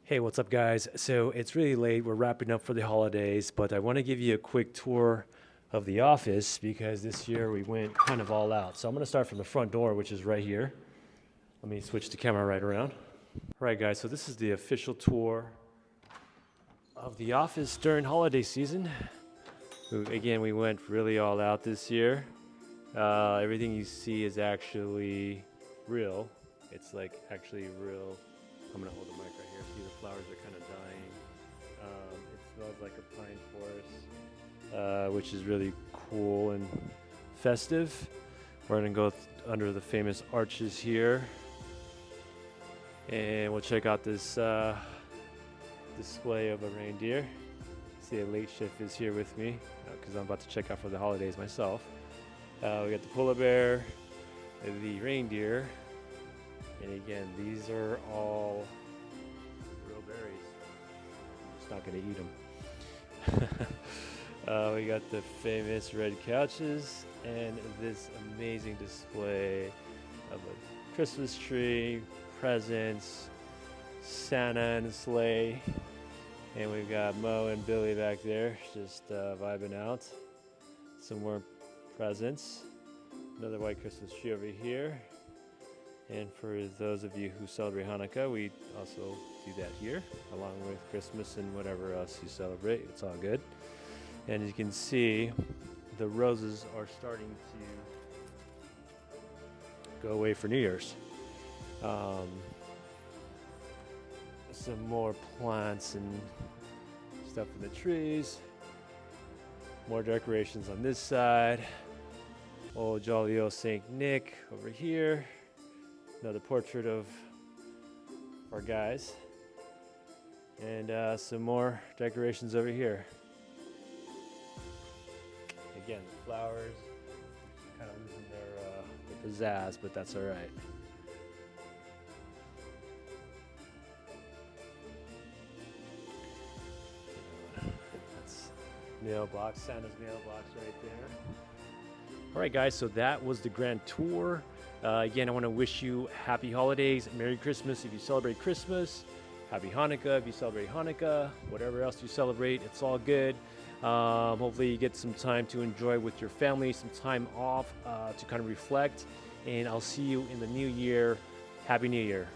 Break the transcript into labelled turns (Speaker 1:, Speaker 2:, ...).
Speaker 1: Hey, what's up, guys? So it's really late. We're wrapping up for the holidays, but I want to give you a quick tour of the office because this year we went kind of all out. So I'm going to start from the front door, which is right here. Let me switch the camera right around. All right, guys, so this is the official tour of the office during holiday season. Again, we went really all out this year. Everything you see is actually real. It's like actually real. I'm gonna hold the mic right here. See, the flowers are kind of dying. It smells like a pine forest, which is really cool and festive. We're gonna go under the famous arches here, and we'll check out this display of a reindeer. See, a late shift is here with me because I'm about to check out for the holidays myself. We got the polar bear, the reindeer. And again, these are all real berries. I'm just not going to eat them. We got the famous red couches and this amazing display of a Christmas tree, presents, Santa and a sleigh. And we've got Mo and Billy back there just vibing out. Some more presents. Another white Christmas tree over here. And for those of you who celebrate Hanukkah, we also do that here, along with Christmas and whatever else you celebrate. It's all good. And you can see the roses are starting to go away for New Year's. Some more plants and stuff in the trees. More decorations on this side. Old jolly old Saint Nick over here. Another portrait of our guys. And some more decorations over here. Again, the flowers kind of losing their pizzazz, but that's all right. That's mailbox, Santa's mailbox right there. All right, guys, so that was the grand tour. Again, I want to wish you happy holidays, Merry Christmas if you celebrate Christmas, Happy Hanukkah if you celebrate Hanukkah, whatever else you celebrate, it's all good. Hopefully you get some time to enjoy with your family, some time off to kind of reflect, and I'll see you in the new year. Happy New Year.